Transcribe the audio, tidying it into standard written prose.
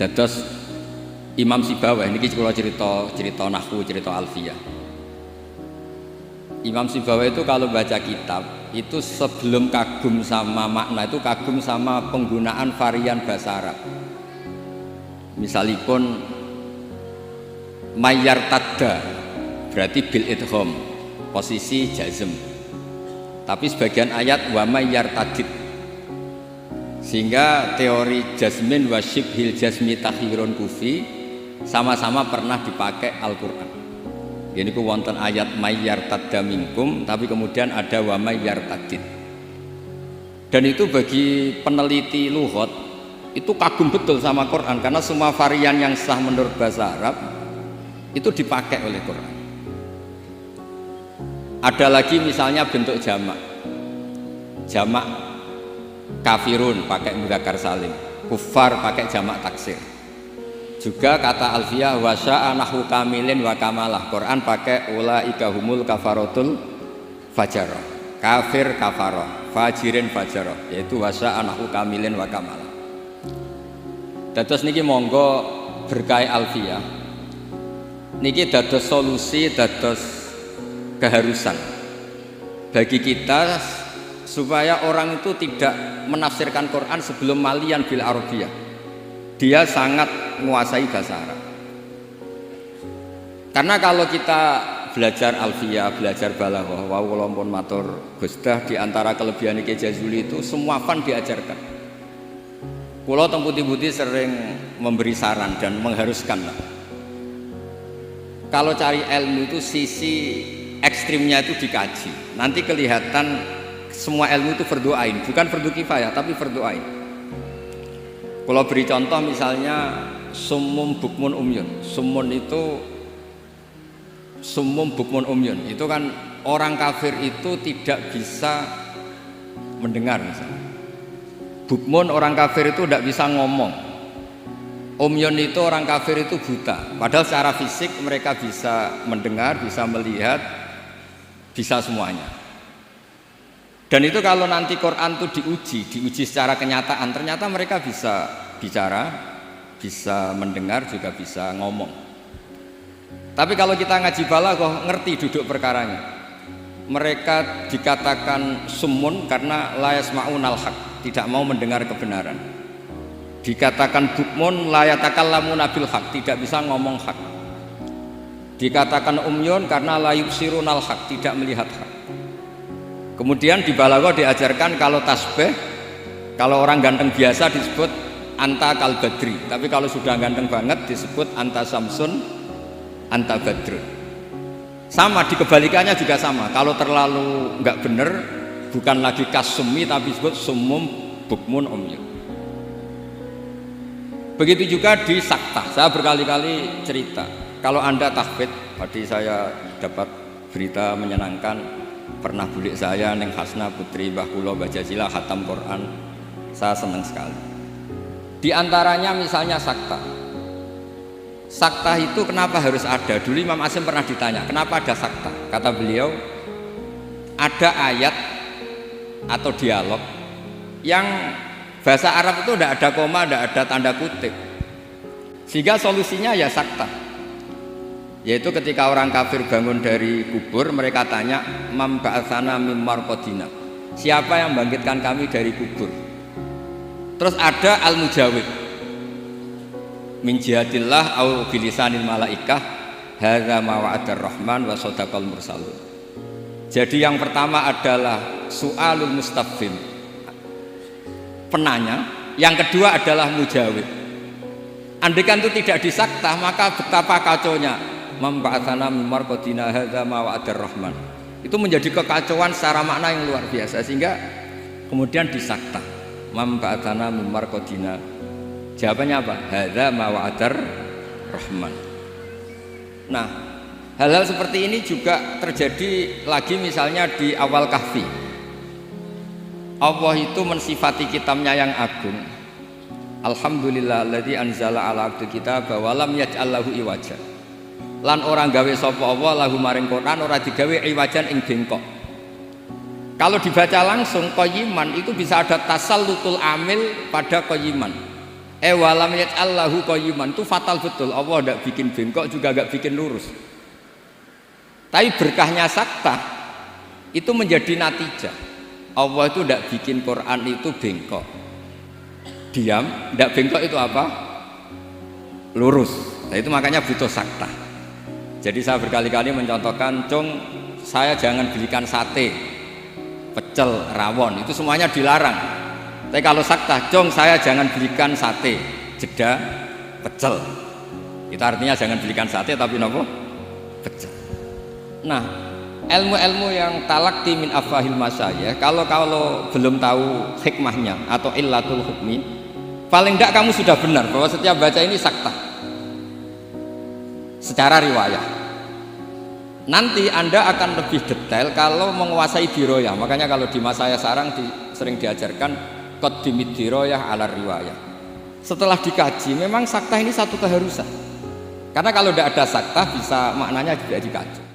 Dados Imam Sibawayh niki kula cerita nahwu, cerita alfiyah. Imam Sibawayh itu kalau baca kitab itu sebelum kagum sama makna itu kagum sama penggunaan varian bahasa Arab. Misalipun mayyar tadda berarti bil idgham, posisi jazm. Tapi sebagian ayat wa mayyar tadid, sehingga teori jazmin wa syibhil jazmi takhirun kufi sama-sama pernah dipakai Al-Quran. Ini ku wonten ayat mayyar tadda minkum, tapi kemudian ada wa mayyar tadid. Dan itu bagi peneliti lughat itu kagum betul sama Quran, karena semua varian yang sah menurut bahasa Arab itu dipakai oleh Quran. Ada lagi misalnya bentuk jamak kafirun pakai mudzakkar salim, kufar pakai jamak taksir. Juga kata alfiyah wasya'a nahwu kamilin wa kamalah, Quran pakai ulaika humul kafaratul fajarah, kafir kafarah, fajirin fajarah, yaitu wasya'a nahwu kamilin wa kamalah. Dados niki monggo berkah alfiyah niki dados solusi, dados keharusan bagi kita supaya orang itu tidak menafsirkan Quran sebelum malian bil arabiyah. Dia sangat menguasai bahasa Arab. Karena kalau kita belajar alfiyah, belajar balaghah, wa walaupun matur Gusdah di antara kelebihan Ki Jazuli itu semua fan diajarkan. Kula teng putih-putih sering memberi saran dan mengharuskan lah. Kalau cari ilmu itu sisi ekstrimnya itu dikaji. Nanti kelihatan semua ilmu itu fardhu ain, bukan fardhu kifayah tapi fardhu ain. Kalau beri contoh misalnya summum bukmun umyun. Summum bukmun umyun itu kan orang kafir itu tidak bisa mendengar misalnya. Bukmun orang kafir itu tidak bisa ngomong. Umyun itu orang kafir itu buta. Padahal secara fisik mereka bisa mendengar, bisa melihat, bisa semuanya. Dan itu kalau nanti Quran itu diuji secara kenyataan, ternyata mereka bisa bicara, bisa mendengar, juga bisa ngomong. Tapi kalau kita ngaji balaghah ngerti duduk perkaranya. Mereka dikatakan summun karena la yasma'unal haq, tidak mau mendengar kebenaran. Dikatakan bukmun la yatakallamuna bil haq, tidak bisa ngomong hak. Dikatakan umyun karena la yubsirunal haq, tidak melihat hak. Kemudian di balaghah diajarkan kalau tasbih, kalau orang ganteng biasa disebut anta kal badri, tapi kalau sudah ganteng banget disebut anta samsun, anta badrun. Sama di kebalikannya juga sama. Kalau terlalu nggak bener bukan lagi kasumi tapi disebut summum bukmun umyun. Begitu juga di saktah. Saya berkali-kali cerita. Kalau Anda tahfidz, tadi saya dapat berita menyenangkan. Pernah bulik saya Neng Hasna putri Mbah Kula Bajazila khatam Quran, saya senang sekali. Di antaranya misalnya saktah. Saktah itu kenapa harus ada? Dulu Imam Asy'am pernah ditanya kenapa ada saktah. Kata beliau ada ayat atau dialog yang bahasa Arab itu tidak ada koma, tidak ada tanda kutip, sehingga solusinya ya saktah. Yaitu ketika orang kafir bangun dari kubur, mereka tanya mam ba'atsana mim marqadina, siapa yang membangkitkan kami dari kubur. Terus ada al-mujawib min jihatillah au bilisanil malaikah hadza ma wa'adar rahman wa sadaqal mursalun. Jadi yang pertama adalah su'alul mustafhim, penanya. Yang kedua adalah mujawib. Andaikan itu tidak disaktah, maka betapa kacaunya memba'atsana mim marqadina hadza ma wa'adar rahman. Itu menjadi kekacauan secara makna yang luar biasa, sehingga kemudian disaktah memba'atsana mim marqadina. Jawabannya apa? Hadza ma wa'adar rahman. Nah, hal-hal seperti ini juga terjadi lagi misalnya di awal Kahfi. Allah itu mensifati kitabnya yang agung. Alhamdulillahilladzi anzala ala abdi kitaba wa lam yaj'al lahu iwaja. Lan orang gawe sapa Allah lahu maring Quran ora digawe iwajan ing bengkok. Kalau dibaca langsung qayyiman itu bisa ada tasallutul amil pada qayyiman. Walam yaj'allahu qayyiman itu fatal betul. Allah tidak bikin bengkok juga tidak bikin lurus. Tapi berkahnya sakta itu menjadi natijah. Allah itu tidak bikin Quran itu bengkok. Diam, tidak bengkok itu apa? Lurus. Nah, itu makanya butuh sakta. Jadi saya berkali-kali mencontohkan, Cung, saya jangan belikan sate, pecel, rawon, itu semuanya dilarang. Tapi kalau sakta, Cung, saya jangan belikan sate, jeda, pecel. Itu artinya jangan belikan sate tapi nopo? Pecel. Nah, ilmu-ilmu yang talaqti min afahil masyayikh, kalau belum tahu hikmahnya atau illatul hukmi, paling tidak kamu sudah benar bahwa setiap baca ini sakta secara riwayat. Nanti Anda akan lebih detail kalau menguasai diroyah. Makanya kalau di masa saya sekarang sering diajarkan qaddimid diroyah ala riwayah. Setelah dikaji memang sakta ini satu keharusan. Karena kalau tidak ada sakta bisa maknanya tidak dikaji.